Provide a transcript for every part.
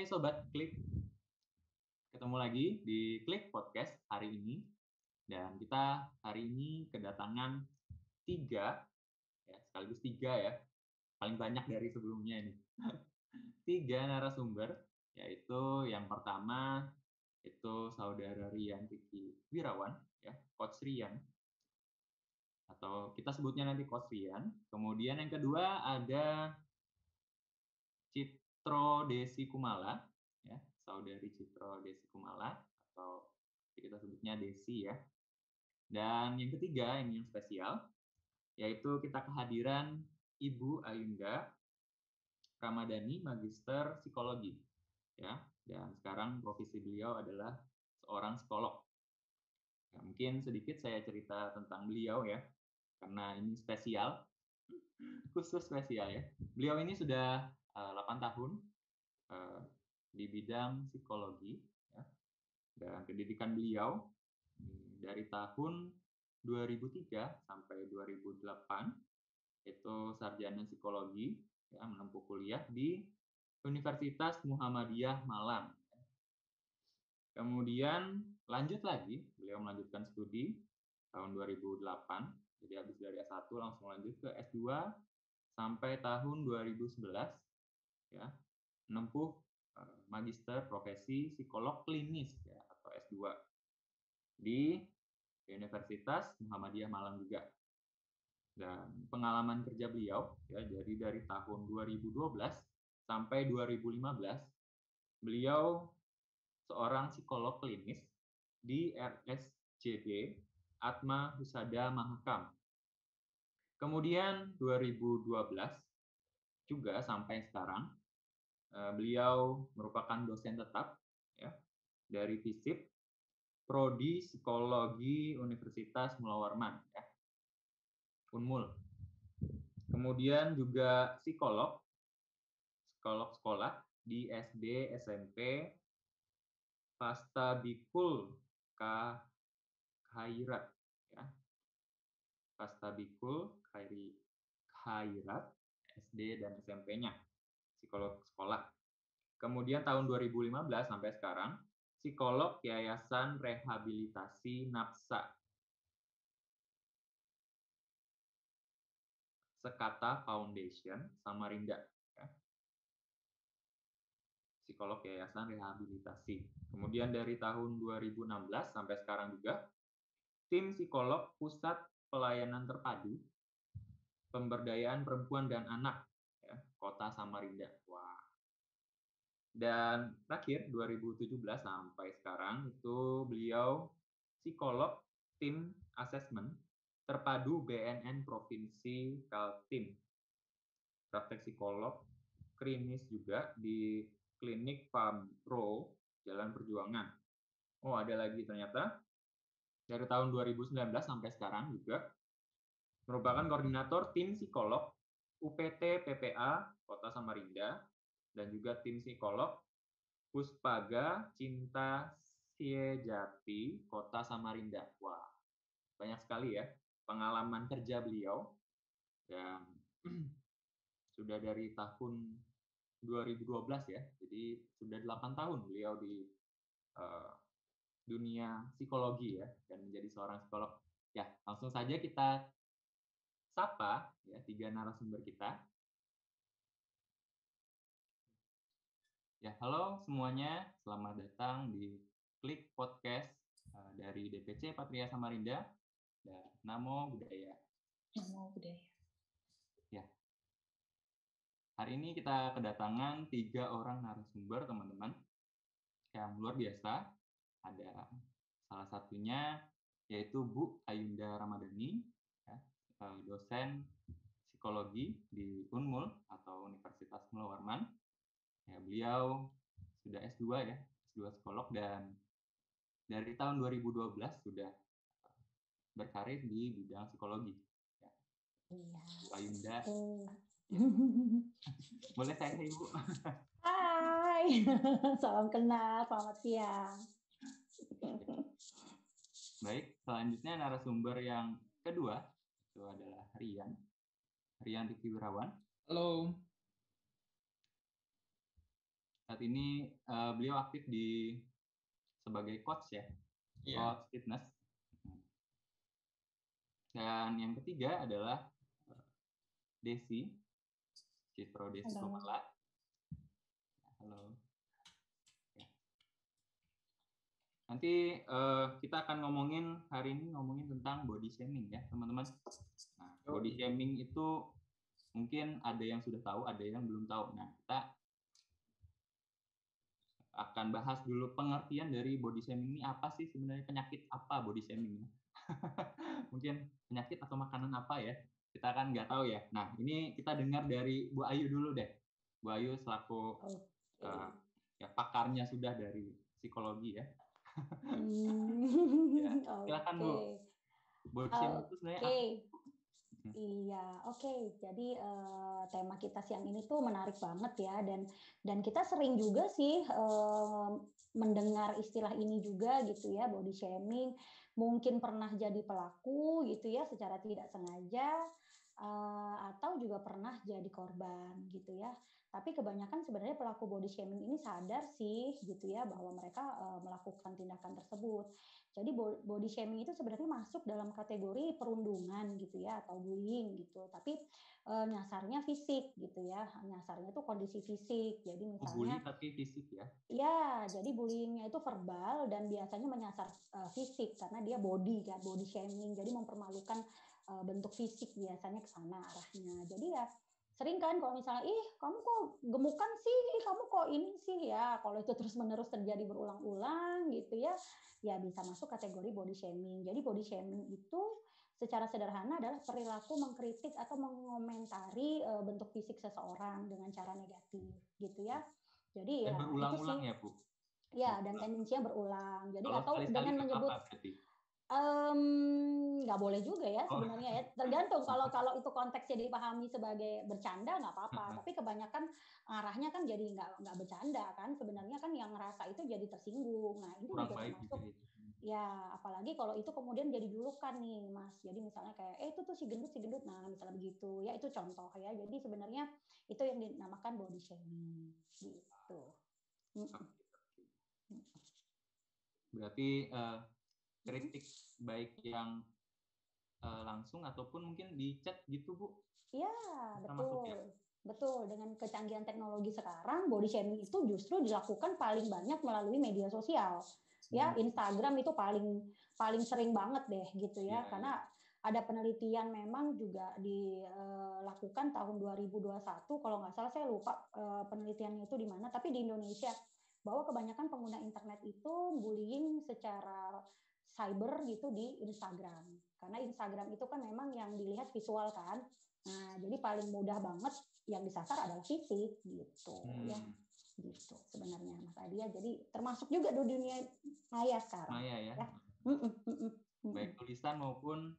Hai Sobat Klik, ketemu lagi di Klik Podcast hari ini. Dan kita hari ini kedatangan sekaligus tiga ya, paling banyak dari sebelumnya ini. 3 narasumber, yaitu yang pertama itu Saudara Rian Riki Wirawan, ya, Coach Rian, atau kita sebutnya nanti Coach Rian. Kemudian yang kedua ada Citro Desi Kumala, ya, Saudari Citro Desi Kumala, atau kita sebutnya Desi ya. Dan yang ketiga, ini yang spesial, yaitu kita kehadiran Ibu Ayunda Ramadhani, Magister Psikologi, ya. Dan sekarang profesi beliau adalah seorang psikolog. Ya, mungkin sedikit saya cerita tentang beliau ya, karena ini spesial, khusus spesial ya. Beliau ini sudah 8 tahun di bidang psikologi, ya. Dan pendidikan beliau dari tahun 2003 sampai 2008 itu sarjana psikologi, ya, menempuh kuliah di Universitas Muhammadiyah Malang. Kemudian lanjut lagi, beliau melanjutkan studi tahun 2008, jadi habis dari S1 langsung lanjut ke S2 sampai tahun 2011, ya, menempuh magister profesi psikolog klinis, ya, atau S2 di Universitas Muhammadiyah Malang juga. Dan pengalaman kerja beliau, ya, jadi dari tahun 2012 sampai 2015 beliau seorang psikolog klinis di RSCD Atma Husada Mahakam. Kemudian 2012 juga sampai sekarang beliau merupakan dosen tetap, ya, dari FISIP Prodi Psikologi Universitas Mula Warman, ya, Unmul. Kemudian juga psikolog sekolah di SD, SMP, Fastabikul Khairat, ya. Fastabikul Khairat SD dan SMP-nya, psikolog sekolah. Kemudian tahun 2015 sampai sekarang psikolog Yayasan Rehabilitasi Napsa Sekata Foundation Samarinda, ya. Psikolog Yayasan Rehabilitasi. Kemudian dari tahun 2016 sampai sekarang juga tim psikolog Pusat Pelayanan Terpadu Pemberdayaan Perempuan dan Anak, ya, Kota Samarinda. Wah. Dan terakhir 2017 sampai sekarang itu beliau psikolog tim asesmen terpadu BNN Provinsi Kaltim. Praktek psikolog klinis juga di Klinik Pabro Jalan Perjuangan. Oh, ada lagi ternyata dari tahun 2019 sampai sekarang juga merupakan koordinator tim psikolog UPT PPA Kota Samarinda dan juga tim psikolog Puspaga Cinta Siejati Kota Samarinda. Wah, banyak sekali ya pengalaman kerja beliau yang sudah dari tahun 2012 ya. Jadi sudah 8 tahun beliau di dunia psikologi ya dan menjadi seorang psikolog. Ya, langsung saja kita sapa ya 3 narasumber kita. Ya, halo semuanya, selamat datang di Klik Podcast dari DPC Patria Samarinda dan Namo Buddhaya. Namo Buddhaya. Ya. Hari ini kita kedatangan 3 orang narasumber, teman-teman, yang luar biasa. Ada salah satunya yaitu Bu Ayunda Ramadhani, ya, dosen psikologi di Unmul atau Universitas Mula Warman. Ya, beliau sudah S2 ya, S2 psikolog dan dari tahun 2012 sudah berkarir di bidang psikologi. Ya. Iya. Bu Ayunda. Ya. Boleh saya Ibu? Hai, salam kenal, selamat siang. Baik, selanjutnya narasumber yang kedua itu adalah Rian Riki Wirawan. Halo. Saat ini beliau aktif sebagai coach ya, Iya. coach fitness. Dan yang ketiga adalah Desi, Citro Desi Halo. Kumala. Halo. Ya. Nanti kita akan hari ini ngomongin tentang body shaming ya teman-teman. Nah, body shaming itu mungkin ada yang sudah tahu, ada yang belum tahu. Nah, kita akan bahas dulu pengertian dari body shaming ini apa sih sebenarnya, penyakit apa body shaming ini. Mungkin penyakit atau makanan apa ya, kita kan nggak tahu ya. Nah, ini kita dengar dari Bu Ayu dulu deh. Bu Ayu selaku ya pakarnya sudah dari psikologi ya. Ya, silakan Bu. Body shaming itu sebenarnya apa? Iya, oke. Jadi tema kita siang ini tuh menarik banget ya, dan kita sering juga sih mendengar istilah ini juga gitu ya, body shaming. Mungkin pernah jadi pelaku gitu ya, secara tidak sengaja, atau juga pernah jadi korban gitu ya. Tapi kebanyakan sebenarnya pelaku body shaming ini sadar sih gitu ya bahwa mereka melakukan tindakan tersebut. Jadi body shaming itu sebenarnya masuk dalam kategori perundungan gitu ya, atau bullying gitu. Tapi nyasarnya fisik gitu ya, nyasarnya itu kondisi fisik. Jadi Bully misalnya, tapi fisik ya? ya, jadi bullyingnya itu verbal dan biasanya menyasar fisik karena dia body kan, body shaming. Jadi mempermalukan bentuk fisik biasanya ke sana arahnya. Jadi ya sering kan kalau misalnya, ih kamu kok gemukan sih, ih kamu kok ini sih ya. Kalau itu terus-menerus terjadi berulang-ulang gitu ya, ya bisa masuk kategori body shaming. Jadi body shaming itu secara sederhana adalah perilaku mengkritik atau mengomentari bentuk fisik seseorang dengan cara negatif gitu ya. Jadi Dan ya itu sih. berulang-ulang ya Bu? Ya, dan tendensinya berulang. Jadi Kalau atau sekali-sekali dengan nggak menyebut, apa-apa berarti? nggak boleh juga ya Oh. sebenarnya ya, tergantung kalau itu konteksnya dipahami sebagai bercanda nggak apa-apa, tapi kebanyakan arahnya kan jadi nggak bercanda kan, sebenarnya kan yang ngerasa itu jadi tersinggung. Nah ini Kurang juga baik termasuk, gitu ya. ya apalagi kalau itu kemudian jadi julukan nih Mas, jadi misalnya kayak, itu tuh si gendut, nah misalnya begitu, ya itu contoh ya, jadi sebenarnya itu yang dinamakan body shaming gitu. Berarti kritik baik yang langsung ataupun mungkin di chat gitu Bu? Iya, Masuk ya? betul. Dengan kecanggihan teknologi sekarang, body shaming itu justru dilakukan paling banyak melalui media sosial. Ya, Instagram itu paling sering banget deh gitu ya, karena ada penelitian memang juga dilakukan tahun 2021, kalau nggak salah saya lupa penelitiannya itu di mana, tapi di Indonesia, bahwa kebanyakan pengguna internet itu bullying secara cyber gitu di Instagram. Karena Instagram itu kan memang yang dilihat visual kan. Nah, jadi paling mudah banget yang disasar adalah fisik gitu ya. Gitu sebenarnya Mas Adia. Jadi termasuk juga di dunia maya sekarang. Maya ya. Baik tulisan maupun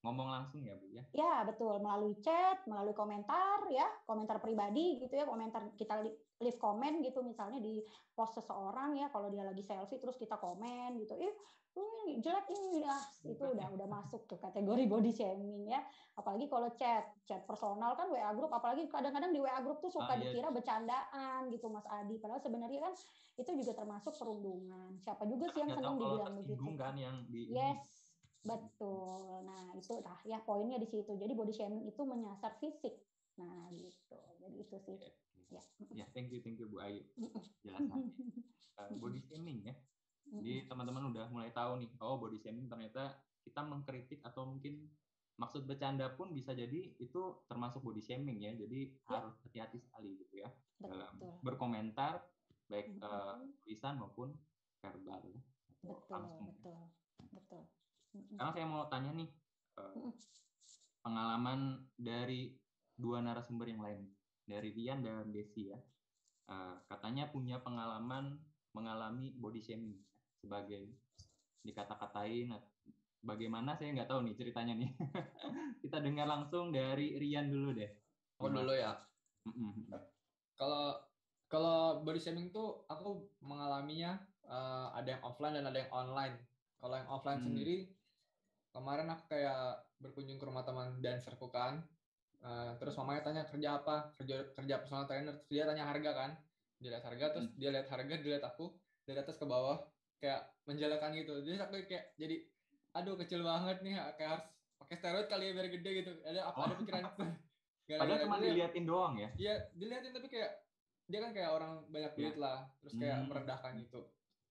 ngomong langsung ya Bu ya? Ya, betul, melalui chat, melalui komentar ya, komentar pribadi gitu ya, komentar kita leave komen gitu misalnya di post seseorang ya, kalau dia lagi selfie terus kita komen gitu. Ih, ini jelek ini ya, itu udah masuk tuh kategori body shaming ya. Apalagi kalau chat personal kan WA grup, apalagi kadang-kadang di WA grup tuh suka dikira bercandaan gitu Mas Adi, padahal sebenarnya kan itu juga termasuk perundungan. Siapa juga sih yang senang dibilang begitu? Kan yang di Yes. Betul. Nah, itu lah ya poinnya di situ. Jadi body shaming itu menyasar fisik. Nah, gitu. Jadi itu sih. Ya, thank you Bu Ayu jelasannya. Body shaming ya. Jadi teman-teman udah mulai tahu nih, oh body shaming ternyata kita mengkritik atau mungkin maksud bercanda pun bisa jadi itu termasuk body shaming ya. Jadi harus hati-hati sekali gitu ya dalam berkomentar baik tulisan maupun verbal ya. Betul. Sekarang saya mau tanya nih pengalaman dari dua narasumber yang lain, dari Rian dan Desi ya. Katanya punya pengalaman mengalami body shaming sebagai dikata-katain. Bagaimana saya nggak tahu nih ceritanya nih. Kita dengar langsung dari Rian dulu deh. Dulu ya. Kalau body shaming tuh aku mengalaminya ada yang offline dan ada yang online. Kalau yang offline sendiri, kemarin aku kayak berkunjung ke rumah teman dancerku kan. Terus mamanya tanya kerja apa, kerja personal trainer. Terus dia tanya harga kan. dia lihat harga, terus dia lihat harga, dia lihat aku dari atas ke bawah kayak menjelekan gitu. Jadi aku kayak jadi aduh kecil banget nih, kayak harus pakai steroid kali ya biar gede gitu. Ada pikiran itu. Padahal cuma diliatin doang ya. Iya, diliatin tapi kayak dia kan kayak orang banyak duit lah, terus kayak merendahkan itu.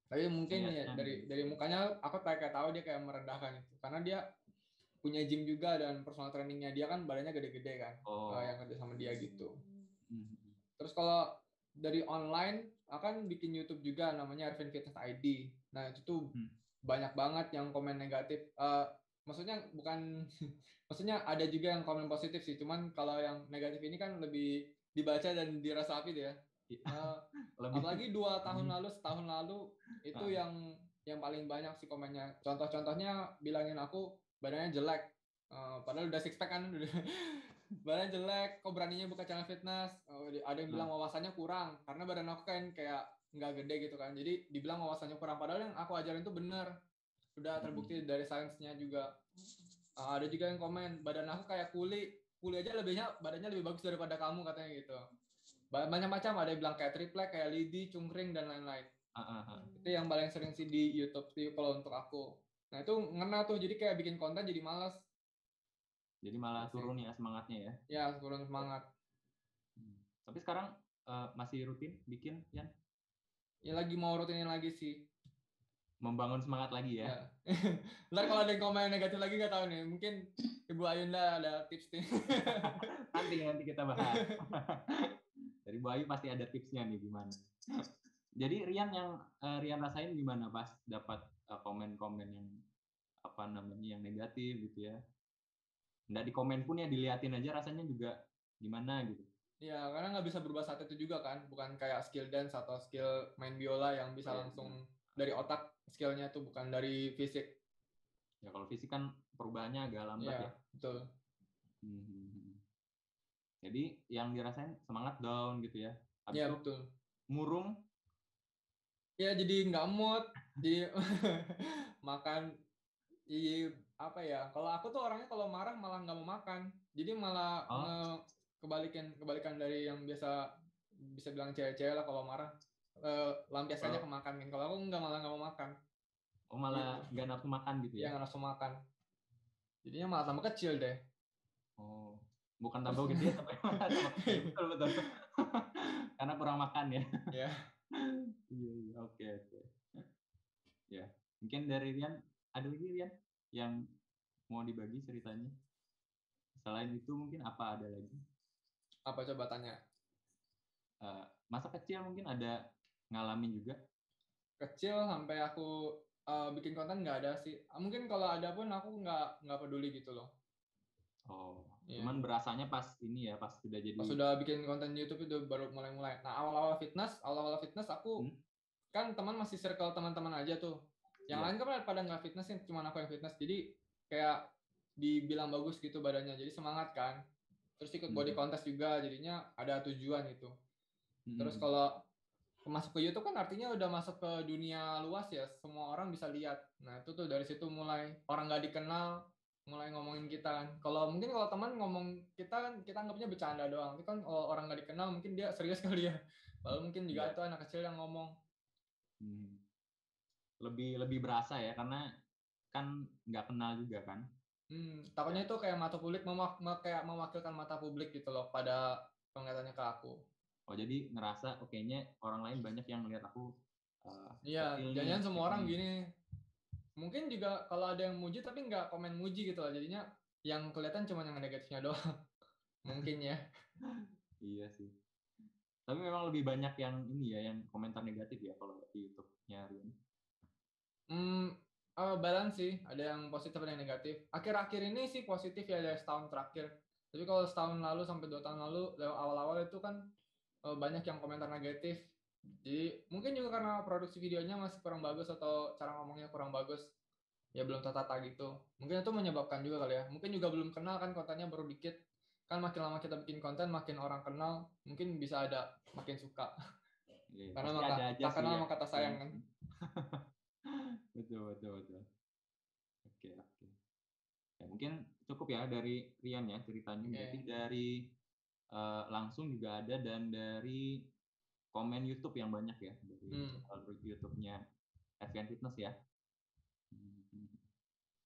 Tapi mungkin ya dari mukanya aku kayak tahu dia kayak merendahkan itu karena dia punya gym juga dan personal trainingnya dia kan badannya gede-gede kan, yang kerja sama dia gitu. Terus kalau dari online akan bikin YouTube juga namanya Arvin Fitness ID. Nah itu tuh banyak banget yang komen negatif. Maksudnya bukan, maksudnya ada juga yang komen positif sih. Cuman kalau yang negatif ini kan lebih dibaca dan dirasapi deh ya. Apalagi 2 tahun lalu, setahun lalu itu yang paling banyak sih komennya. Contoh-contohnya bilangin aku badannya jelek. Padahal udah six pack kan, badan jelek, kok beraninya buka channel fitness. Ada yang bilang wawasannya kurang karena badan aku kan kayak nggak gede gitu kan, jadi dibilang wawasannya kurang, padahal yang aku ajarin itu bener, udah terbukti dari sainsnya juga. Ada juga yang komen badan aku kayak kuli aja badannya lebih bagus daripada kamu katanya gitu. Banyak macam, ada yang bilang kayak triplek, kayak lidi, cungkring dan lain-lain. Itu yang paling sering sih di YouTube sih kalau untuk aku. Nah itu ngena tuh, jadi kayak bikin konten jadi malas. Jadi malah turun ya semangatnya ya? Ya, turun semangat. Tapi sekarang masih rutin bikin, Yan? Ya lagi mau rutinin lagi sih. Membangun semangat lagi ya? Ntar kalau ada yang komen negatif lagi nggak tahu nih. Mungkin Ibu Ayunda ada tips nih. Nanti kita bahas. Dari Bu Ayu pasti ada tipsnya nih gimana. Jadi Rian yang Rian rasain gimana pas dapat komen-komen yang yang negatif gitu ya? Nggak di komen pun ya diliatin aja rasanya juga gimana gitu. Ya karena nggak bisa berubah saat itu juga kan, bukan kayak skill dance atau skill main biola yang bisa langsung dari otak skillnya tuh, bukan dari fisik. Ya kalau fisik kan perubahannya agak lambat ya. Betul. Jadi yang dirasain semangat down gitu ya. Iya betul. Murung. Ya jadi nggak mood, jadi makan. Iya apa ya? Kalau aku tuh orangnya kalau marah malah nggak mau makan, jadi malah kebalikan dari yang bisa bilang cewek-cewek lah kalau marah lampiaskannya ke makan kan. Kalau aku malah nggak mau makan. Malah nggak nafsu makan gitu ya? Iya nggak nafsu makan. Jadinya malah tambah kecil deh. Bukan tambah gede tapi malah tambah kecil. Betul. Karena kurang makan ya. Iya. Iya, oke. Ya, mungkin dari Rian, ada lagi Rian yang mau dibagi ceritanya? Selain itu mungkin apa ada lagi? Apa coba tanya? Masa kecil mungkin ada ngalamin juga? Kecil sampai aku bikin konten nggak ada sih. Mungkin kalau ada pun aku nggak peduli gitu loh. Cuman berasanya pas ini ya, pas sudah jadi. Pas sudah bikin konten YouTube itu baru mulai. Nah awal-awal fitness aku kan teman masih circle teman-teman aja tuh. Yang lain kan pada nggak fitness, cuma aku yang fitness. Jadi kayak dibilang bagus gitu badannya, jadi semangat kan. Terus ikut body contest juga, jadinya ada tujuan itu. Terus kalau masuk ke YouTube kan artinya udah masuk ke dunia luas ya, semua orang bisa lihat. Nah itu tuh dari situ mulai orang nggak dikenal mulai ngomongin kita kan. Kalau teman ngomong kita kan kita anggapnya bercanda doang. Tapi kan kalau orang nggak dikenal mungkin dia serius kali ya. Lalu mungkin juga itu anak kecil yang ngomong. Lebih berasa ya karena kan nggak kenal juga kan. Takutnya itu kayak mata publik kayak mewakilkan mata publik gitu loh pada penglihatannya ke aku. Jadi ngerasa kayaknya orang lain banyak yang melihat aku. Iya, jangan semua orang gini. Mungkin juga kalau ada yang muji tapi nggak komen muji gitu lah, jadinya yang kelihatan cuma yang negatifnya doang. Mungkin ya. Iya sih. Tapi memang lebih banyak yang ini ya, yang komentar negatif ya kalau di YouTube-nya Rian. Balance sih, ada yang positif ada yang negatif. Akhir-akhir ini sih positif ya, dari setahun terakhir. Tapi kalau setahun lalu sampai 2 tahun lalu, awal-awal itu kan banyak yang komentar negatif. Jadi mungkin juga karena produksi videonya masih kurang bagus atau cara ngomongnya kurang bagus, ya belum tertata gitu. Mungkin itu menyebabkan juga kali ya. Mungkin juga belum kenal kan, kontennya baru dikit. Kan makin lama kita bikin konten, makin orang kenal, mungkin bisa ada makin suka. Karena tak kenal sama kata sayang kan. Betul. Oke. Ya, mungkin cukup ya dari Rian ya ceritanya. Berarti dari langsung juga ada dan dari komen YouTube yang banyak ya dari YouTube-nya Evian Fitness ya.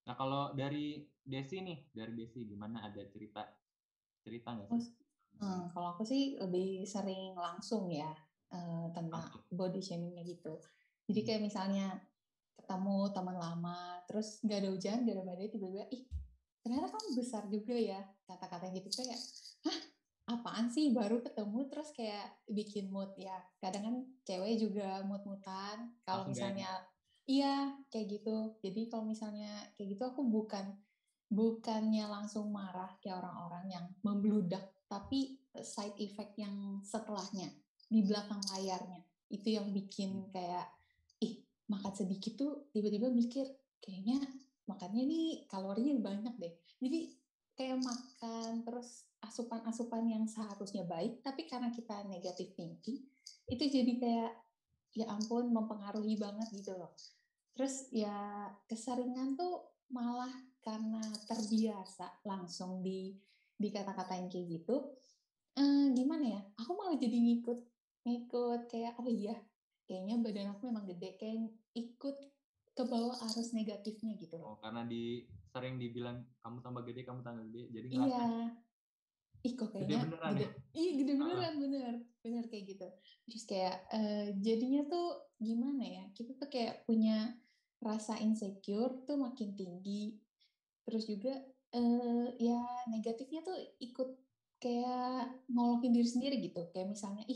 Nah kalau dari Desi gimana, ada cerita nggak sih? Kalau aku sih lebih sering langsung ya tentang body shamingnya gitu. Jadi kayak misalnya ketemu teman lama, terus nggak ada hujan, nggak ada badai, tiba-tiba, ih ternyata kamu besar juga ya, kata-kata gitu kayak, hah apaan sih baru ketemu, terus kayak bikin mood ya. Kadang kan cewek juga mood-moodan, kalau misalnya iya kayak gitu. Jadi kalau misalnya kayak gitu aku bukannya langsung marah kayak orang-orang yang membludak, tapi side effect yang setelahnya di belakang layarnya itu yang bikin kayak makan sedikit tuh tiba-tiba mikir kayaknya makannya nih kalorinya banyak deh. Jadi kayak makan terus asupan-asupan yang seharusnya baik, tapi karena kita negative thinking itu jadi kayak ya ampun mempengaruhi banget gitu loh. Terus ya keseringan tuh malah karena terbiasa langsung dikata-katain kayak gitu, gimana ya, aku malah jadi ngikut kayak oh iya kayaknya badan aku memang gede, kayak ikut ke bawah arus negatifnya gitu loh. Karena sering dibilang kamu tambah gede, jadi ngerasa iya kok kayaknya gede beneran ya? Iya gede beneran, bener kayak gitu. Terus kayak jadinya tuh gimana ya, kita tuh kayak punya rasa insecure tuh makin tinggi. Terus juga ya negatifnya tuh ikut kayak ngolokin diri sendiri gitu. Kayak misalnya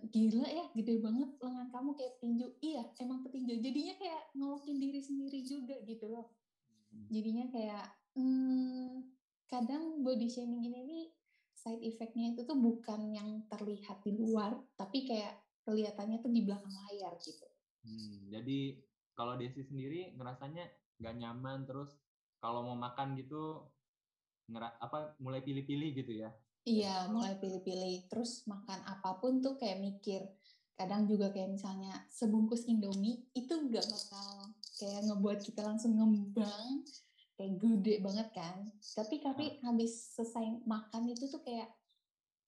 gila ya gede banget lengan kamu kayak petinju. Iya emang petinju. Jadinya kayak ngolokin diri sendiri juga gitu loh. Jadinya kayak kadang body shaming ini nih side effect-nya itu tuh bukan yang terlihat di luar, tapi kayak kelihatannya tuh di belakang layar gitu. Jadi kalau Desi sendiri ngerasanya nggak nyaman, terus kalau mau makan gitu mulai pilih-pilih gitu ya? Iya, mulai pilih-pilih. Terus makan apapun tuh kayak mikir. Kadang juga kayak misalnya sebungkus Indomie itu nggak bakal kayak ngebuat kita langsung ngembang kayak gede banget kan. Tapi habis selesai makan itu tuh kayak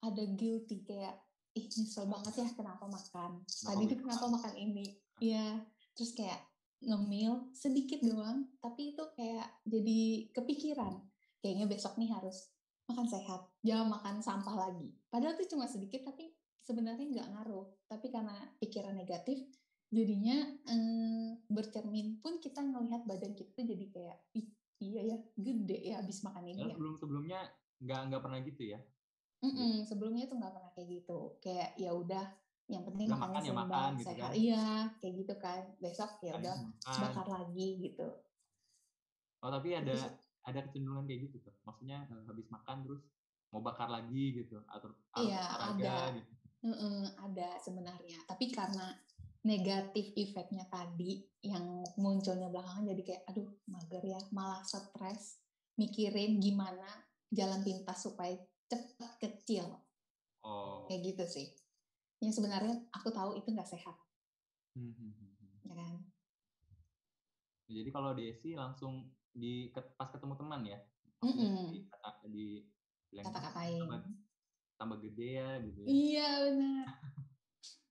ada guilty, kayak nyesel banget ya kenapa makan. Tadi tuh kenapa makan ini. Iya, terus kayak ngemil sedikit doang, tapi itu kayak jadi kepikiran. Kayaknya besok nih harus makan sehat, jangan makan sampah lagi. Padahal itu cuma sedikit, tapi sebenarnya nggak ngaruh. Tapi karena pikiran negatif, jadinya bercermin pun kita ngelihat badan kita tuh jadi kayak, iya ya, gede ya abis makan ini ya. Sebelumnya nggak pernah gitu ya? Sebelumnya tuh nggak pernah kayak gitu. Kayak ya udah, yang penting udah makannya makan, seimbang, gitu sehat. kan? Iya, kayak gitu kan. Besok ya udah bakar lagi gitu. Tapi ada kecenderungan kayak gitu tuh. Maksudnya habis makan terus mau bakar lagi gitu, atau iya, olahraga gitu. Ada sebenarnya. Tapi karena negatif efeknya tadi yang munculnya belakangan jadi kayak aduh mager ya, malah stres mikirin gimana jalan pintas supaya cepat kecil. Kayak gitu sih. Yang sebenarnya aku tahu itu nggak sehat. Ya kan? Jadi kalau Desi langsung pas ketemu teman ya, kata-katain tambah gede ya gitu ya. Iya benar.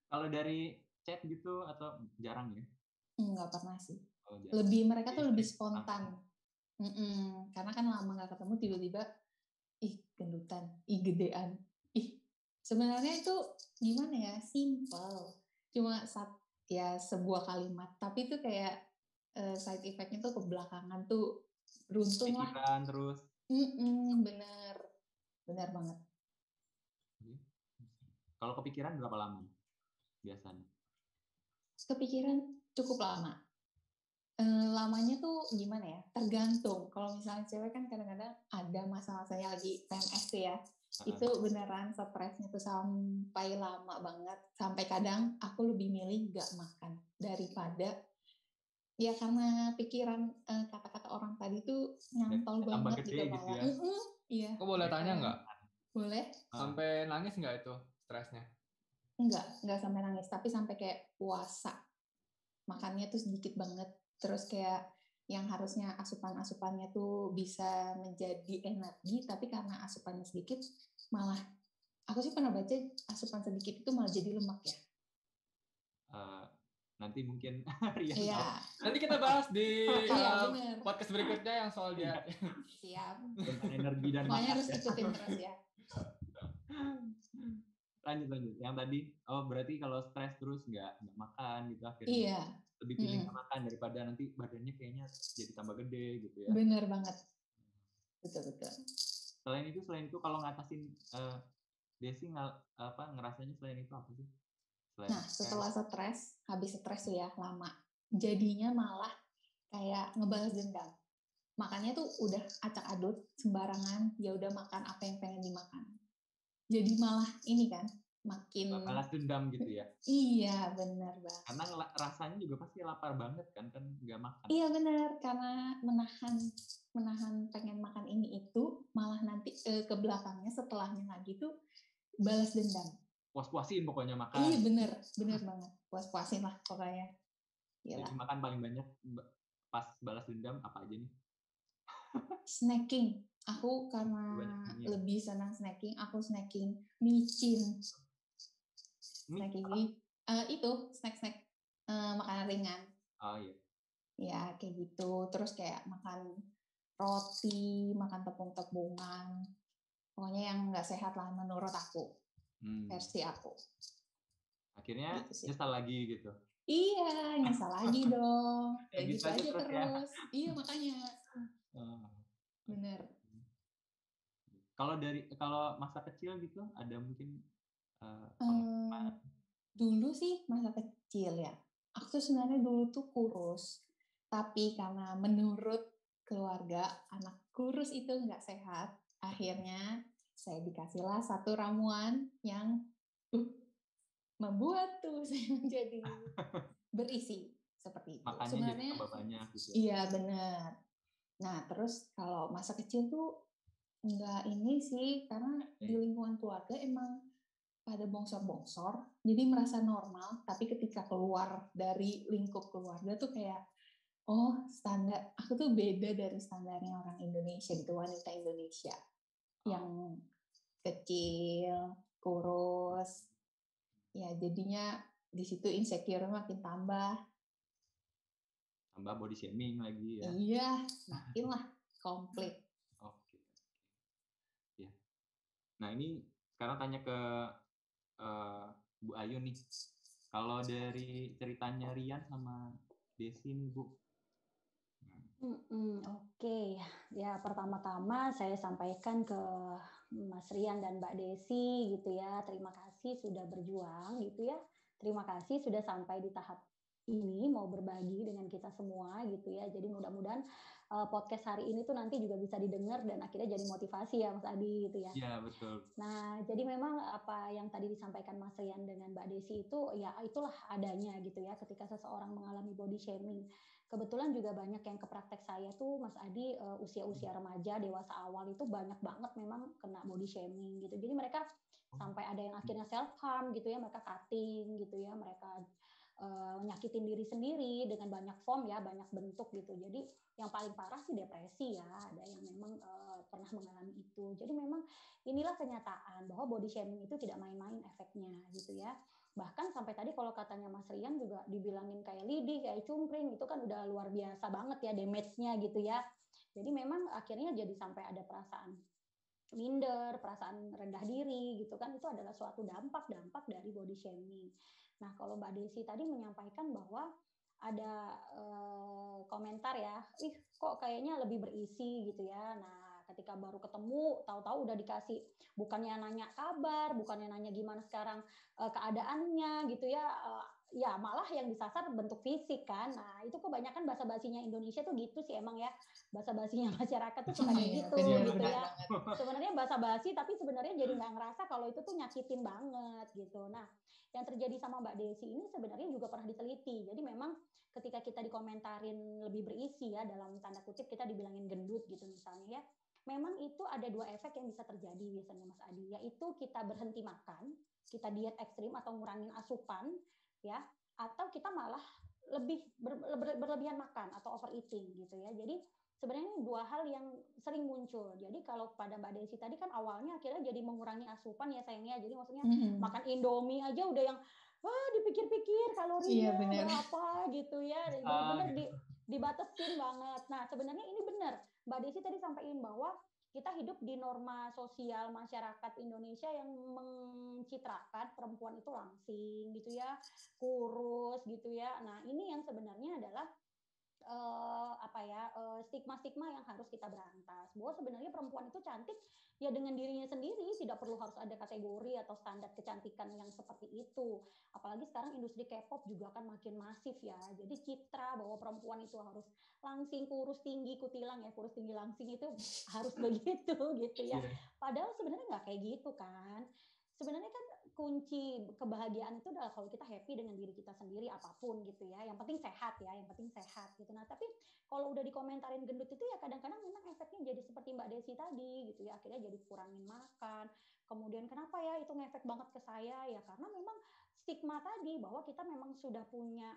Kalau dari chat gitu atau jarang ya? Nggak pernah sih. Mereka tuh lebih spontan. Karena kan lama nggak ketemu, tiba-tiba gendutan, gedean. Sebenarnya itu gimana ya, simple. Cuma sebuah kalimat, tapi itu kayak side effect-nya tuh ke belakangan tuh beruntung lah. Terus. Benar banget. Kalau kepikiran berapa lama biasanya? Kepikiran cukup lama. Lamanya tuh gimana ya? Tergantung. Kalau misalnya cewek kan kadang-kadang ada masa-masanya lagi PMS ya. Itu beneran stresnya tuh sampai lama banget. Sampai kadang aku lebih milih gak makan daripada ya karena pikiran kata-kata orang tadi tuh nyantol banget di kepala. Gitu ya? Iya. Kok boleh tanya nggak? Boleh. Sampai nangis nggak itu stresnya? Enggak sampai nangis, tapi sampai kayak puasa. Makannya tuh sedikit banget. Terus kayak yang harusnya asupan-asupannya tuh bisa menjadi energi, tapi karena asupannya sedikit malah Aku sih pernah baca asupan sedikit itu malah jadi lemak ya. Nanti mungkin Rian Iya. Nanti kita bahas di podcast berikutnya yang soal diet. Siap. Tentang energi dan makanya harus ikutin terus ya. Lanjut. Yang tadi, berarti kalau stres terus nggak makan gitu akhirnya. Iya. Lebih pilih nggak makan daripada nanti badannya kayaknya jadi tambah gede gitu ya. Bener banget. Betul. Selain itu kalau ngatasin Desi ngerasanya selain itu apa sih? Setelah habis stres tuh ya lama, jadinya malah kayak ngebalas dendam. Makannya tuh udah acak adut sembarangan, ya udah makan apa yang pengen dimakan. Jadi malah ini kan makin balas dendam gitu ya. Iya, benar banget. Karena rasanya juga pasti lapar banget kan nggak makan. Iya benar, karena menahan pengen makan ini itu, malah nanti ke belakangnya setelahnya lagi tuh balas dendam. Puas-puasin pokoknya makan. Iya benar banget. Puas-puasin lah pokoknya. Jadi makan paling banyak pas balas dendam apa aja nih? Snacking. Aku karena lebih senang snacking, aku snacking micin. Snacking itu snack makanan ringan. Oh iya. Ya kayak gitu. Terus kayak makan roti, makan tepung-tepungan. Pokoknya yang nggak sehat lah menurut aku. Versi aku. Akhirnya gitu nyesal lagi gitu. Iya, nyesal lagi dong. Kayak gitu aja terus. Ya? Iya makanya. Bener. Kalau masa kecil gitu ada mungkin dulu sih masa kecil ya. Aku tuh sebenarnya dulu tuh kurus. Tapi karena menurut keluarga anak kurus itu nggak sehat, akhirnya saya dikasihlah satu ramuan yang membuat tuh saya menjadi berisi seperti itu. Makanya sebenarnya jadi tambah banyak gitu. Iya benar. Nah terus kalau masa kecil tuh enggak ini sih, karena di lingkungan keluarga emang pada bongsor-bongsor, jadi merasa normal, tapi ketika keluar dari lingkup keluarga tuh kayak, oh standar, aku tuh beda dari standarnya orang Indonesia gitu, wanita Indonesia. Yang kecil, kurus, ya jadinya di situ insecure makin tambah. Tambah body shaming lagi ya. Iya, makin lah komplit. Oke. Ya. Nah ini sekarang tanya ke Bu Ayu nih. Kalau dari ceritanya Rian sama Desi nih Bu. Oke. Ya pertama-tama saya sampaikan ke Mas Rian dan Mbak Desi gitu ya. Terima kasih sudah berjuang gitu ya. Terima kasih sudah sampai di tahap ini mau berbagi dengan kita semua gitu ya. Jadi mudah-mudahan podcast hari ini tuh nanti juga bisa didengar dan akhirnya jadi motivasi ya Mas Adi gitu ya. Iya betul. Nah jadi memang apa yang tadi disampaikan Mas Rian dengan Mbak Desi itu ya itulah adanya gitu ya. Ketika seseorang mengalami body shaming, kebetulan juga banyak yang ke praktek saya tuh Mas Adi usia-usia remaja, dewasa awal itu banyak banget memang kena body shaming gitu. Jadi mereka sampai ada yang akhirnya self harm gitu ya, mereka cutting gitu ya, mereka nyakitin diri sendiri dengan banyak form ya, banyak bentuk gitu. Jadi yang paling parah sih depresi ya, ada yang memang pernah mengalami itu. Jadi memang inilah kenyataan bahwa body shaming itu tidak main-main efeknya gitu ya. Bahkan sampai tadi kalau katanya Mas Rian juga dibilangin kayak lidih, kayak cungkring, itu kan udah luar biasa banget ya damage-nya gitu ya. Jadi memang akhirnya jadi sampai ada perasaan minder, perasaan rendah diri gitu kan, itu adalah suatu dampak dari body shaming. Nah kalau Mbak Desi tadi menyampaikan bahwa ada komentar ya, kok kayaknya lebih berisi gitu ya. Nah ketika baru ketemu, tahu-tahu udah dikasih, bukannya nanya kabar, bukannya nanya gimana sekarang keadaannya gitu ya, ya malah yang disasar bentuk fisik kan. Nah itu kebanyakan basa-basinya Indonesia tuh gitu sih emang ya, basa-basinya masyarakat tuh suka kayak gitu gitu ya. Sebenarnya basa-basi tapi sebenarnya jadi nggak ngerasa kalau itu tuh nyakitin banget gitu. Nah yang terjadi sama Mbak Desi ini sebenarnya juga pernah diteliti. Jadi memang ketika kita dikomentarin lebih berisi ya, dalam tanda kutip kita dibilangin gendut gitu misalnya ya, memang itu ada dua efek yang bisa terjadi biasanya Mas Adi, yaitu kita berhenti makan, kita diet ekstrim atau ngurangin asupan ya, atau kita malah lebih berlebihan makan atau overeating gitu ya. Jadi sebenarnya dua hal yang sering muncul. Jadi kalau pada Mbak Desi tadi kan awalnya akhirnya jadi mengurangi asupan ya sayangnya. Jadi maksudnya makan Indomie aja udah yang dipikir-pikir kalorinya berapa gitu ya. Benar-benar dibatasin banget. Nah, sebenarnya ini benar. Mbak Desi tadi sampaikan bahwa kita hidup di norma sosial masyarakat Indonesia yang mencitrakan perempuan itu langsing gitu ya, kurus gitu ya. Nah, ini yang sebenarnya adalah stigma-stigma yang harus kita berantas. Bahwa sebenarnya perempuan itu cantik ya dengan dirinya sendiri, tidak perlu harus ada kategori atau standar kecantikan yang seperti itu. Apalagi sekarang industri K-pop juga kan makin masif ya. Jadi citra bahwa perempuan itu harus langsing, kurus, tinggi, kutilang ya, kurus, tinggi, langsing itu harus begitu gitu ya. Padahal sebenarnya nggak kayak gitu kan. Sebenarnya kan kunci kebahagiaan itu adalah kalau kita happy dengan diri kita sendiri apapun gitu ya. Yang penting sehat ya, yang penting sehat gitu. Nah, tapi kalau udah dikomentarin gendut itu ya kadang-kadang memang efeknya jadi seperti Mbak Desi tadi gitu ya. Akhirnya jadi kurangin makan. Kemudian kenapa ya itu ngefek banget ke saya ya karena memang stigma tadi bahwa kita memang sudah punya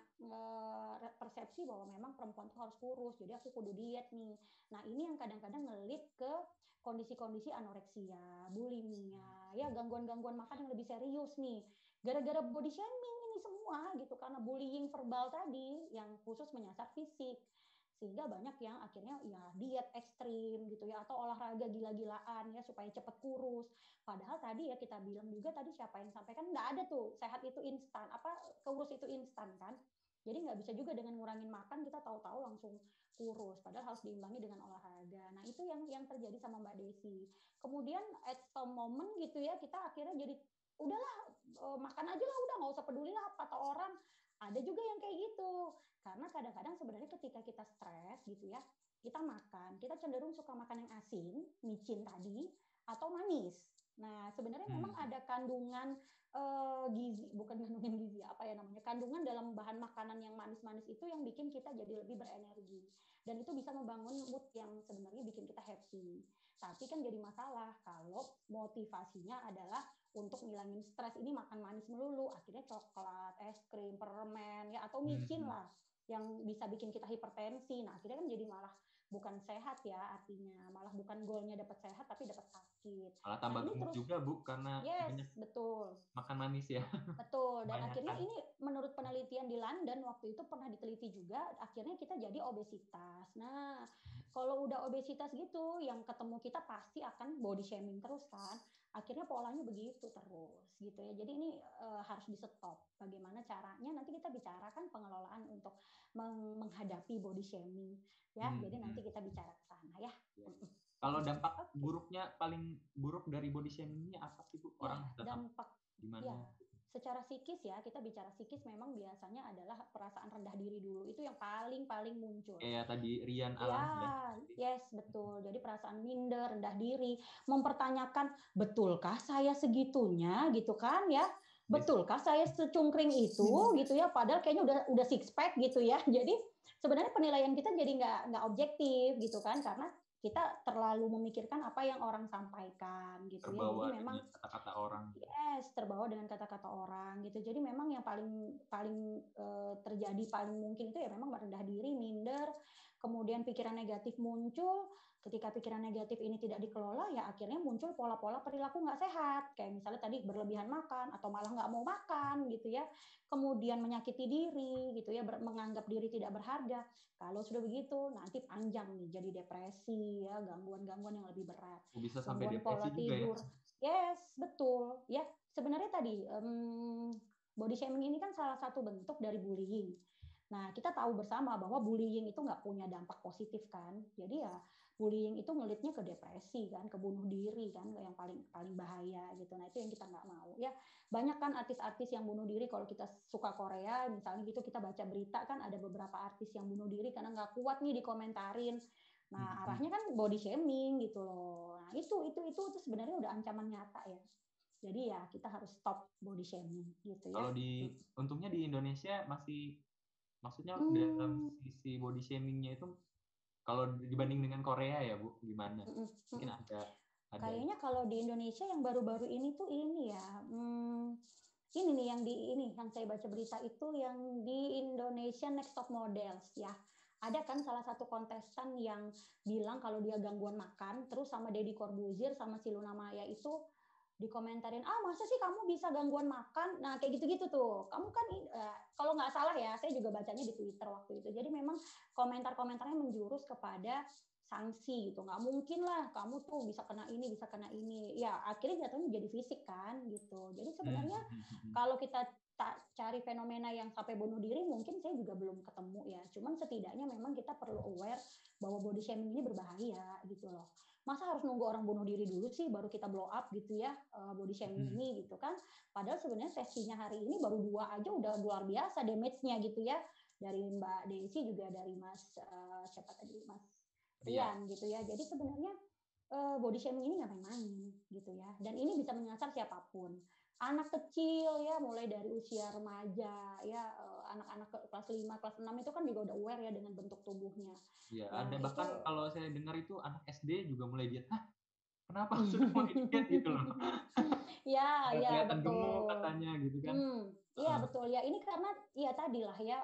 persepsi bahwa memang perempuan itu harus kurus. Jadi aku kudu diet nih. Nah, ini yang kadang-kadang ngelit ke kondisi-kondisi anoreksia, bulimia, ya gangguan-gangguan makan yang lebih serius nih. Gara-gara body shaming ini semua gitu karena bullying verbal tadi yang khusus menyasar fisik. Sehingga banyak yang akhirnya ya diet ekstrim gitu ya atau olahraga gila-gilaan ya supaya cepat kurus. Padahal tadi ya kita bilang juga tadi siapa yang sampaikan nggak ada tuh sehat itu instan, kurus itu instan kan. Jadi nggak bisa juga dengan ngurangin makan kita tahu-tahu langsung kurus. Padahal harus diimbangi dengan olahraga. Nah itu yang terjadi sama Mbak Desi. Kemudian at some moment gitu ya kita akhirnya jadi udahlah makan aja lah udah nggak usah peduli lah apa kata orang. Ada juga yang kayak gitu. Karena kadang-kadang sebenarnya ketika kita stres gitu ya kita makan, kita cenderung suka makan yang asin, micin tadi, atau manis. Nah, sebenarnya memang ada kandungan gizi, bukan kandungan gizi, kandungan dalam bahan makanan yang manis-manis itu yang bikin kita jadi lebih berenergi. Dan itu bisa membangun mood yang sebenarnya bikin kita happy. Tapi kan jadi masalah kalau motivasinya adalah untuk ngilangin stres ini makan manis melulu, akhirnya coklat, es krim, permen, ya atau micin lah yang bisa bikin kita hipertensi. Nah, akhirnya kan jadi malah bukan sehat ya artinya, malah bukan goalnya dapat sehat tapi dapat sakit. Malah tambah gemuk juga Bu karena banyak betul. Makan manis ya. Betul, dan akhirnya ini menurut penelitian di London waktu itu pernah diteliti juga, akhirnya kita jadi obesitas. Nah, kalau udah obesitas gitu, yang ketemu kita pasti akan body shaming terus kan. Akhirnya polanya begitu terus gitu ya. Jadi ini harus di-stop. Bagaimana caranya? Nanti kita bicarakan pengelolaan untuk menghadapi body shaming ya. Jadi nanti kita bicara ke sana ya. Kalau dampak buruknya paling buruk dari body shaming-nya apa sih Bu? Orang dampak gimana? Ya, secara psikis ya, kita bicara psikis memang biasanya adalah perasaan rendah diri dulu. Itu yang paling muncul. Kayak tadi Rian alami ya. Yes, betul. Jadi perasaan minder, rendah diri, mempertanyakan, betulkah saya segitunya gitu kan ya? Betulkah saya secungkring itu gitu ya? Padahal kayaknya udah six pack gitu ya. Jadi sebenarnya penilaian kita jadi nggak objektif gitu kan karena kita terlalu memikirkan apa yang orang sampaikan gitu ya. Jadi memang kata-kata orang. Yes, terbawa dengan kata-kata orang gitu. Jadi memang yang paling terjadi paling mungkin itu ya memang merendah diri, minder, kemudian pikiran negatif muncul. Ketika pikiran negatif ini tidak dikelola, ya akhirnya muncul pola-pola perilaku nggak sehat. Kayak misalnya tadi berlebihan makan atau malah nggak mau makan gitu ya. Kemudian menyakiti diri gitu ya, menganggap diri tidak berharga. Kalau sudah begitu, nanti panjang nih jadi depresi ya, gangguan-gangguan yang lebih berat. Bisa sampai gangguan pola tidur. Ya? Yes, betul. Ya, sebenarnya tadi body shaming ini kan salah satu bentuk dari bullying. Nah, kita tahu bersama bahwa bullying itu nggak punya dampak positif kan. Jadi ya bullying itu ngelitnya ke depresi kan, ke bunuh diri kan, yang paling bahaya gitu. Nah, itu yang kita nggak mau. Ya, banyak kan artis-artis yang bunuh diri. Kalau kita suka Korea, misalnya gitu kita baca berita kan ada beberapa artis yang bunuh diri karena nggak kuat nih dikomentarin. Nah, arahnya kan body shaming gitu loh. Nah, itu sebenarnya udah ancaman nyata ya. Jadi ya kita harus stop body shaming gitu ya. Kalau untungnya di Indonesia maksudnya dalam sisi body shaming-nya itu kalau dibanding dengan Korea ya Bu, gimana? Mungkin ada. Kayaknya kalau di Indonesia yang baru-baru ini tuh ini ya, ini nih yang saya baca berita itu yang di Indonesia Next Top Models ya. Ada kan salah satu kontestan yang bilang kalau dia gangguan makan, terus sama Deddy Corbuzier sama si Luna Maya itu dikomentarin, masa sih kamu bisa gangguan makan? Nah kayak gitu-gitu tuh. Kamu kan kalau nggak salah ya, saya juga bacanya di Twitter waktu itu. Jadi memang komentar-komentarnya menjurus kepada sanksi gitu. Nggak mungkin lah kamu tuh bisa kena ini, bisa kena ini. Ya akhirnya jatuhnya jadi fisik kan gitu. Jadi sebenarnya kalau kita cari fenomena yang sampai bunuh diri mungkin saya juga belum ketemu ya. Cuman setidaknya memang kita perlu aware bahwa body shaming ini berbahaya gitu loh. Masa harus nunggu orang bunuh diri dulu sih baru kita blow up gitu ya body shaming ini gitu kan. Padahal sebenarnya sesinya hari ini baru 2 aja udah luar biasa damage-nya gitu ya. Dari Mbak Desi juga dari Mas siapa tadi Mas Rian gitu ya. Jadi sebenarnya body shaming ini nggak main-main gitu ya. Dan ini bisa menyasar siapapun. Anak kecil ya mulai dari usia remaja ya anak-anak kelas 5, kelas 6 itu kan juga udah aware ya dengan bentuk tubuhnya. Iya, nah, ada bahkan itu, kalau saya dengar itu anak SD juga mulai diet. Kenapa sudah mulai diet gitu loh. ya kelihatan betul. gemuk katanya gitu kan. Iya betul ya, ini karena ya tadilah ya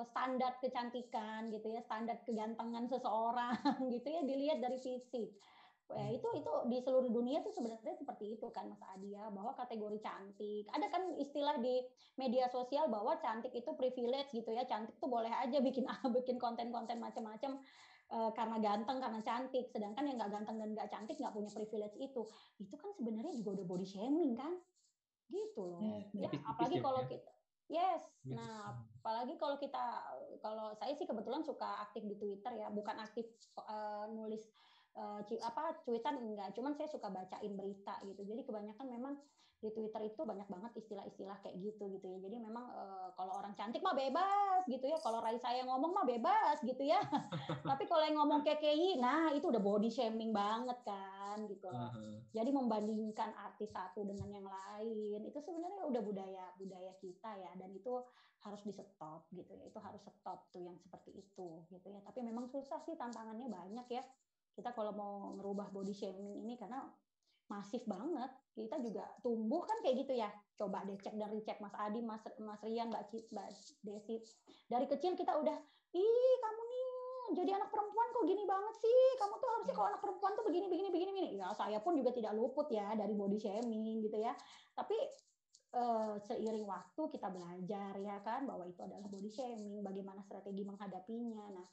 standar kecantikan gitu ya, standar kegantengan seseorang gitu ya dilihat dari fisik. Ya, itu di seluruh dunia tuh sebenarnya seperti itu kan Mas Adi ya, bahwa kategori cantik. Ada kan istilah di media sosial bahwa cantik itu privilege gitu ya, cantik tuh boleh aja bikin bikin konten-konten macam-macam karena ganteng, karena cantik. Sedangkan yang nggak ganteng dan nggak cantik nggak punya privilege itu. Itu kan sebenarnya juga udah body shaming kan, gitu loh. Ya, apalagi kalau kita nah apalagi kalau saya sih kebetulan suka aktif di Twitter ya, bukan aktif nulis cuitan enggak, cuman saya suka bacain berita gitu. Jadi kebanyakan memang di Twitter itu banyak banget istilah-istilah kayak gitu ya. Jadi memang kalau orang cantik mah bebas gitu ya. Kalau Raisa yang ngomong mah bebas gitu ya. Tapi kalau yang ngomong KKI, nah itu udah body shaming banget kan gitu. Jadi membandingkan artis satu dengan yang lain itu sebenarnya udah budaya kita ya, dan itu harus di stop gitu ya. Itu harus stop tuh yang seperti itu gitu ya. Tapi memang susah sih, tantangannya banyak ya. Kita kalau mau ngerubah body shaming ini karena masif banget. Kita juga tumbuh kan kayak gitu ya. Coba deh cek dari cek Mas Adi, Mas Rian, Mbak Desi. Dari kecil kita udah, kamu nih jadi anak perempuan kok gini banget sih. Kamu tuh harusnya kalau anak perempuan tuh begini. Ya saya pun juga tidak luput ya dari body shaming gitu ya. Tapi seiring waktu kita belajar ya kan bahwa itu adalah body shaming, bagaimana strategi menghadapinya. Nah,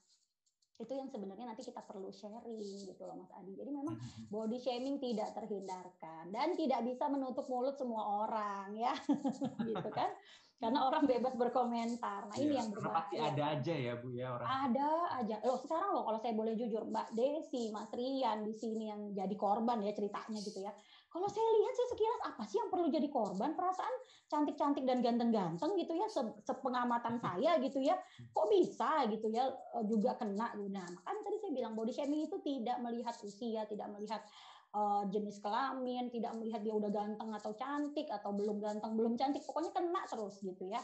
itu yang sebenarnya nanti kita perlu sharing gitu loh Mas Adi. Jadi memang body shaming tidak terhindarkan dan tidak bisa menutup mulut semua orang ya gitu kan, karena orang bebas berkomentar. Nah ini yang berbahaya. Pasti ada aja ya Bu ya orang. Ada aja. Sekarang loh kalau saya boleh jujur, Mbak Desi, Mas Rian di sini yang jadi korban ya ceritanya gitu ya. Kalau saya lihat sih sekilas apa sih yang perlu jadi korban? Perasaan cantik-cantik dan ganteng-ganteng gitu ya, sepengamatan saya gitu ya. Kok bisa gitu ya juga kena. Nah, makanya tadi saya bilang body shaming itu tidak melihat usia, tidak melihat jenis kelamin, tidak melihat dia udah ganteng atau cantik atau belum ganteng, belum cantik, pokoknya kena terus gitu ya.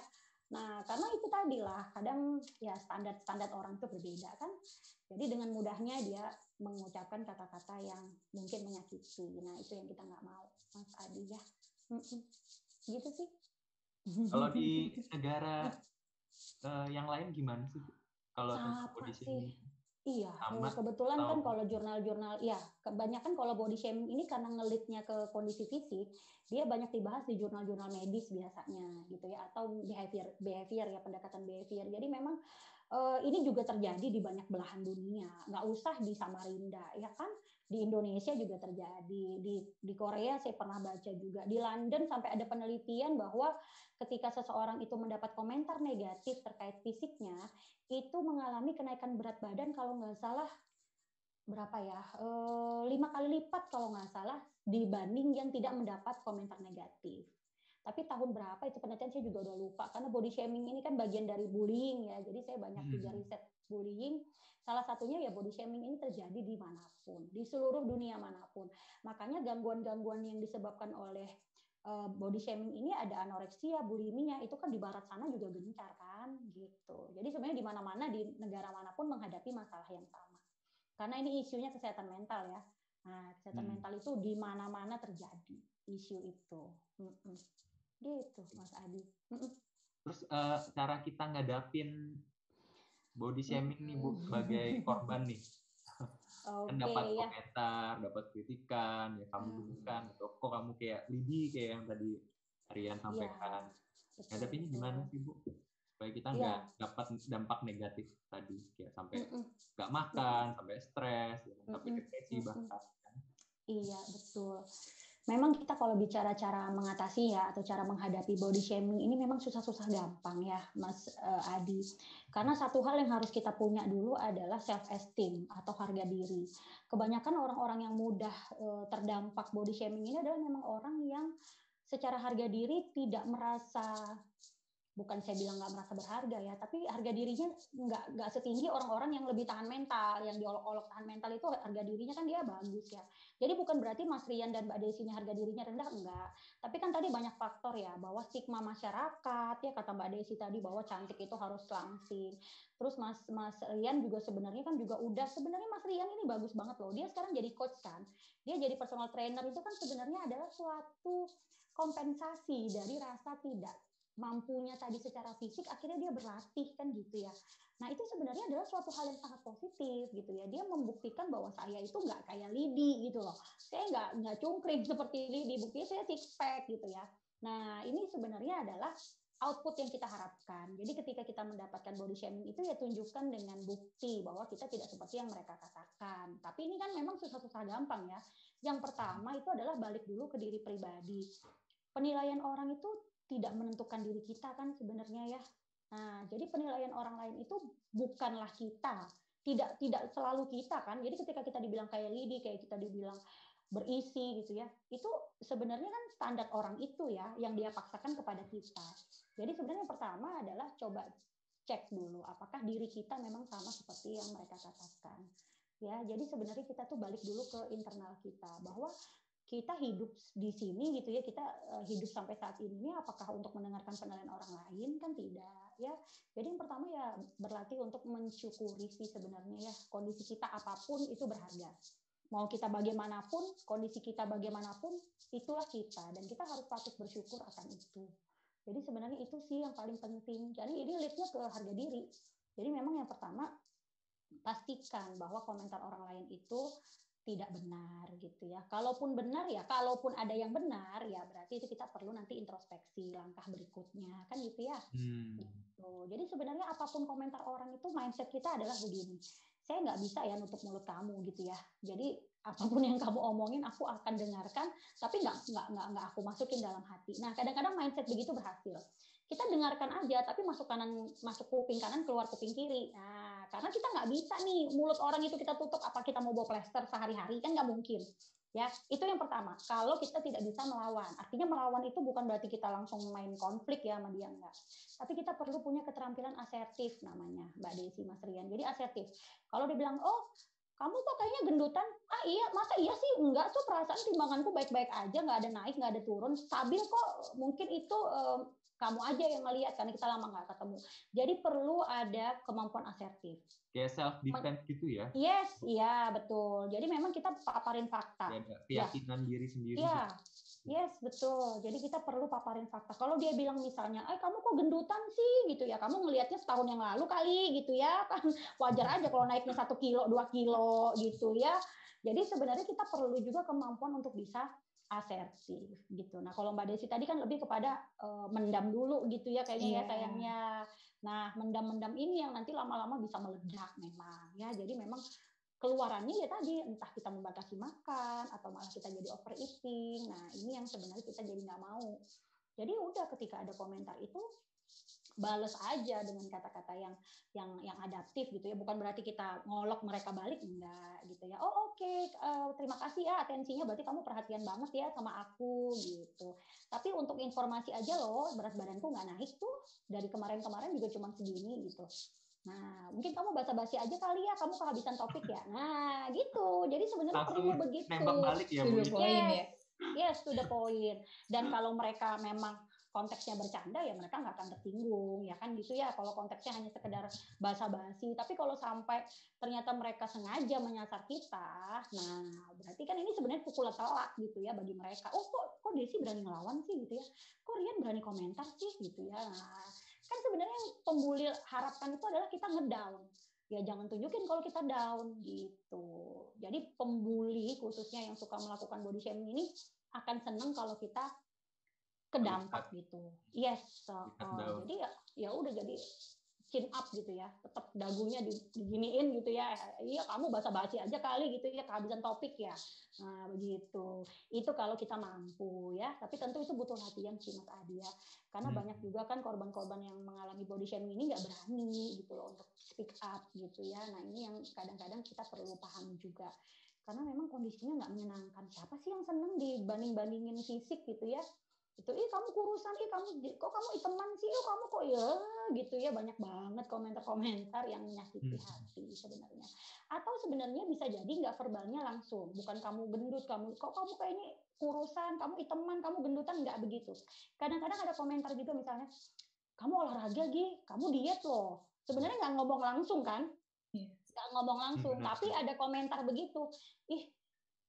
Nah, karena itu tadilah kadang ya standar orang itu berbeda kan. Jadi dengan mudahnya dia mengucapkan kata-kata yang mungkin menyakiti. Nah, itu yang kita nggak mau, Mas Adi ya. Gitu sih. Kalau di negara yang lain gimana sih? Kalau body shaming? Iya, kebetulan kan kalau jurnal-jurnal, ya kebanyakan kalau body shaming ini karena ngelitnya ke kondisi fisik, dia banyak dibahas di jurnal-jurnal medis biasanya gitu ya, atau behavior ya, pendekatan behavior. Jadi memang ini juga terjadi di banyak belahan dunia, nggak usah di Samarinda ya kan, di Indonesia juga terjadi, di Korea saya pernah baca juga, di London sampai ada penelitian bahwa ketika seseorang itu mendapat komentar negatif terkait fisiknya, itu mengalami kenaikan berat badan kalau nggak salah berapa ya, 5 kali lipat kalau nggak salah dibanding yang tidak mendapat komentar negatif. Tapi tahun berapa itu penelitian saya juga udah lupa, karena body shaming ini kan bagian dari bullying ya, jadi saya banyak juga riset bullying. Salah satunya ya body shaming ini terjadi dimanapun, di seluruh dunia manapun. Makanya gangguan-gangguan yang disebabkan oleh body shaming ini ada anoreksia, bulimia, itu kan di barat sana juga gencar kan gitu. Jadi sebenarnya di mana-mana di negara manapun menghadapi masalah yang sama. Karena ini isunya kesehatan mental ya. Nah, kesehatan mental itu di mana-mana terjadi isu itu. Gitu, Mas Adi. Terus cara kita ngadapin body shaming nih Bu sebagai korban nih. Kan dapat komentar, dapat kritikan, ya kamu gemukan atau kok kamu kayak Lidi kayak yang tadi Rian sampaikan. Ya, tapi ini gimana sih Bu? Supaya kita nggak dapat dampak negatif tadi, kayak sampai nggak makan, sampai stres, sampai depresi bahkan. Iya, betul. Memang kita kalau bicara cara mengatasi ya atau cara menghadapi body shaming ini memang susah-susah gampang ya Mas Adi. Karena satu hal yang harus kita punya dulu adalah self esteem atau harga diri. Kebanyakan orang-orang yang mudah terdampak body shaming ini adalah memang orang yang secara harga diri tidak merasa, bukan saya bilang nggak merasa berharga ya, tapi harga dirinya nggak setinggi orang-orang yang lebih tahan mental, yang diolok-olok tahan mental itu harga dirinya kan dia bagus ya. Jadi bukan berarti Mas Rian dan Mbak Desi ini harga dirinya rendah, enggak. Tapi kan tadi banyak faktor ya, bahwa stigma masyarakat ya, kata Mbak Desi tadi bahwa cantik itu harus langsing. Terus Mas Rian juga sebenarnya kan juga sebenarnya Mas Rian ini bagus banget loh. Dia sekarang jadi coach kan, dia jadi personal trainer, itu kan sebenarnya adalah suatu kompensasi dari rasa tidak mampunya tadi secara fisik, akhirnya dia berlatih kan gitu ya. Nah itu sebenarnya adalah suatu hal yang sangat positif gitu ya. Dia membuktikan bahwa saya itu nggak kayak Lidi gitu loh. Saya nggak cungkring seperti Lidi, buktinya saya six pack gitu ya. Nah ini sebenarnya adalah output yang kita harapkan. Jadi ketika kita mendapatkan body shaming itu ya tunjukkan dengan bukti bahwa kita tidak seperti yang mereka katakan. Tapi ini kan memang susah-susah gampang ya. Yang pertama itu adalah balik dulu ke diri pribadi. Penilaian orang itu tidak menentukan diri kita kan sebenarnya ya. Nah, jadi penilaian orang lain itu bukanlah kita. Tidak selalu kita kan. Jadi ketika kita dibilang kayak Lidi, kayak kita dibilang berisi gitu ya, itu sebenarnya kan standar orang itu ya yang dia paksakan kepada kita. Jadi sebenarnya yang pertama adalah coba cek dulu apakah diri kita memang sama seperti yang mereka katakan. Ya, jadi sebenarnya kita tuh balik dulu ke internal kita bahwa kita hidup di sini gitu ya, kita hidup sampai saat ini apakah untuk mendengarkan penilaian orang lain? Kan tidak ya. Jadi yang pertama ya berlatih untuk mensyukuri sih sebenarnya ya, kondisi kita apapun itu berharga. Mau kita bagaimanapun, kondisi kita bagaimanapun, itulah kita dan kita harus patut bersyukur akan itu. Jadi sebenarnya itu sih yang paling penting. Jadi ini lead-nya ke harga diri. Jadi memang yang pertama pastikan bahwa komentar orang lain itu tidak benar gitu ya. Kalaupun benar ya, kalaupun ada yang benar ya berarti itu kita perlu nanti introspeksi langkah berikutnya kan gitu ya. Gitu. Jadi sebenarnya apapun komentar orang itu mindset kita adalah begini. Saya nggak bisa ya nutup mulut kamu gitu ya. Jadi apapun yang kamu omongin aku akan dengarkan, tapi nggak aku masukin dalam hati. Nah kadang-kadang mindset begitu berhasil. Kita dengarkan aja, tapi masuk kuping kanan, keluar kuping kiri. Nah, karena kita nggak bisa nih mulut orang itu kita tutup. Apa kita mau bawa plester sehari-hari kan nggak mungkin. Ya, itu yang pertama. Kalau kita tidak bisa melawan, artinya melawan itu bukan berarti kita langsung main konflik ya sama dia enggak. Tapi kita perlu punya keterampilan asertif namanya, Mbak Desi, Mas Rian. Jadi asertif. Kalau dibilang, oh kamu kok kayaknya gendutan, iya, masa iya sih, enggak tuh perasaan timbanganku baik-baik aja, nggak ada naik, nggak ada turun, stabil kok, mungkin itu kamu aja yang ngelihat karena kita lama nggak ketemu. Jadi perlu ada kemampuan asertif. Kayak self defense gitu ya? Yes, iya betul. Jadi memang kita paparin fakta. Ya, keyakinan diri sendiri. Iya, yes betul. Jadi kita perlu paparin fakta. Kalau dia bilang misalnya, kamu kok gendutan sih gitu ya, kamu ngelihatnya setahun yang lalu kali gitu ya, kan wajar aja kalau naiknya 1 kilo, 2 kilo gitu ya. Jadi sebenarnya kita perlu juga kemampuan untuk bisa asertif gitu. Nah kalau Mbak Desi tadi kan lebih kepada mendam dulu gitu ya kayaknya ya sayangnya. Nah mendam ini yang nanti lama-lama bisa meledak memang ya. Jadi memang keluarannya ya tadi entah kita membatasi makan atau malah kita jadi overeating. Nah ini yang sebenarnya kita jadi nggak mau. Jadi udah ketika ada komentar itu bales aja dengan kata-kata yang adaptif gitu ya, bukan berarti kita ngolok mereka balik, enggak gitu ya. Oh oke, terima kasih ya atensinya, berarti kamu perhatian banget ya sama aku gitu. Tapi untuk informasi aja loh, berat badanku nggak naik tuh dari kemarin-kemarin juga cuma segini gitu. Nah, mungkin kamu basa-basi aja kali ya, kamu kehabisan topik ya. Nah, gitu. Jadi sebenarnya perlu begitu. Nembak balik ya, Bu. Yes, to the point. Dan kalau mereka memang konteksnya bercanda ya mereka nggak akan tersinggung ya kan gitu ya kalau konteksnya hanya sekedar basa-basi. Tapi kalau sampai ternyata mereka sengaja menyasar kita, nah berarti kan ini sebenarnya pukul telak gitu ya bagi mereka. Oh kok Desi berani ngelawan sih gitu ya, kok Rian berani komentar sih gitu ya. Nah Kan sebenarnya yang pembuli harapkan itu adalah kita ngedown. Ya jangan tunjukin kalau kita down gitu. Jadi pembuli khususnya yang suka melakukan body shaming ini akan seneng kalau kita kedampak gitu. Yes. Jadi ya udah jadi chin up gitu ya, tetap dagunya diginiin gitu ya. Iya kamu basa-basi aja kali gitu ya, kehabisan topik ya. Nah begitu. Itu kalau kita mampu ya. Tapi tentu itu butuh latihan sih Mas Adi ya. Karena banyak juga kan korban-korban yang mengalami body shaming ini nggak berani gitu loh untuk speak up gitu ya. Nah ini yang kadang-kadang kita perlu pahami juga. Karena memang kondisinya nggak menyenangkan. Siapa sih yang seneng dibanding-bandingin fisik gitu ya? Itu kamu kurusan, kamu kok kamu iteman sih, kamu kok ya gitu ya, banyak banget komentar-komentar yang menyakiti hati sebenarnya. Atau sebenarnya bisa jadi nggak verbalnya langsung, bukan kamu gendut, kok kamu kayaknya kurusan, kamu iteman, kamu gendutan, nggak begitu. Kadang-kadang ada komentar juga misalnya, kamu olahraga Gi, kamu diet loh. Sebenarnya nggak ngomong langsung kan, nggak ngomong langsung, tapi ada komentar begitu,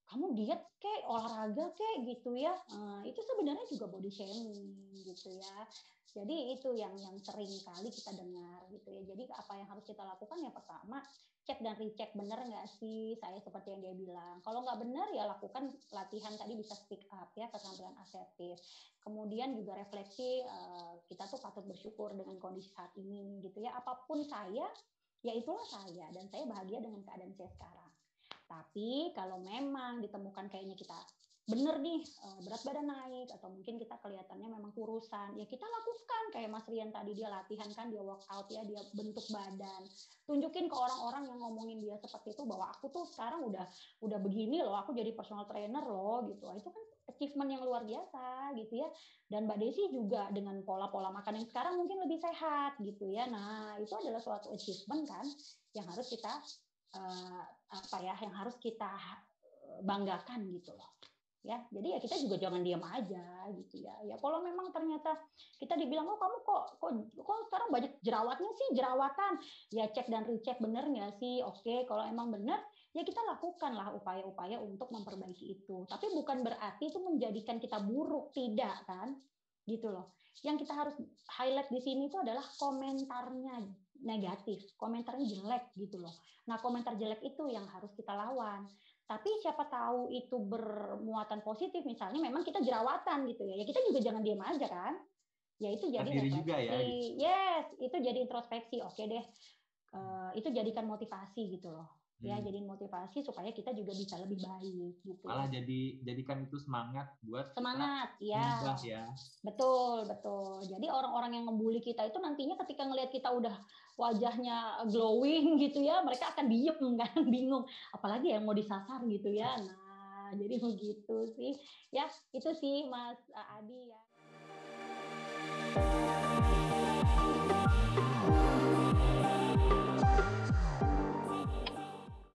kamu diet kek, olahraga kek gitu ya. Itu sebenarnya juga body shaming gitu ya. Jadi itu yang sering kali kita dengar gitu ya. Jadi apa yang harus kita lakukan ya pertama cek dan recheck benar nggak sih saya seperti yang dia bilang. Kalau nggak benar ya lakukan latihan tadi bisa speak up ya, keterampilan asertif. Kemudian juga refleksi kita tuh patut bersyukur dengan kondisi saat ini gitu ya. Apapun saya, ya itulah saya dan saya bahagia dengan keadaan saya sekarang. Tapi kalau memang ditemukan kayaknya kita bener nih berat badan naik atau mungkin kita kelihatannya memang kurusan, ya kita lakukan kayak Mas Rian tadi, dia latihan kan, dia workout ya, dia bentuk badan, tunjukin ke orang-orang yang ngomongin dia seperti itu bahwa aku tuh sekarang udah begini loh, aku jadi personal trainer loh gitu. Itu kan achievement yang luar biasa gitu ya. Dan Mbak Desi juga dengan pola-pola makan yang sekarang mungkin lebih sehat gitu ya. Nah itu adalah suatu achievement kan yang harus kita yang harus kita banggakan gitu loh ya. Jadi ya kita juga jangan diam aja gitu ya. Ya kalau memang ternyata kita dibilang kamu kok sekarang banyak jerawatnya sih, jerawatan, ya cek dan recheck bener nggak sih. Oke, kalau emang bener ya kita lakukanlah upaya-upaya untuk memperbaiki itu. Tapi bukan berarti itu menjadikan kita buruk, tidak kan gitu loh. Yang kita harus highlight di sini itu adalah komentarnya negatif, komentarnya jelek gitu loh. Nah, komentar jelek itu yang harus kita lawan. Tapi siapa tahu itu bermuatan positif, misalnya memang kita jerawatan gitu ya. Ya kita juga jangan diam aja kan. Ya itu jadi refleksi. Juga ya, gitu. Yes, itu jadi introspeksi. Oke deh. Itu jadikan motivasi gitu loh. Ya, jadi motivasi supaya kita juga bisa lebih baik gitu. Malah jadikan itu semangat buat semangat kita ya. Betul. Jadi orang-orang yang ngebully kita itu nantinya ketika ngelihat kita udah wajahnya glowing gitu ya, mereka akan diem kan, bingung apalagi yang mau disasar gitu ya. Nah, jadi begitu sih. Ya, itu sih Mas Adi ya.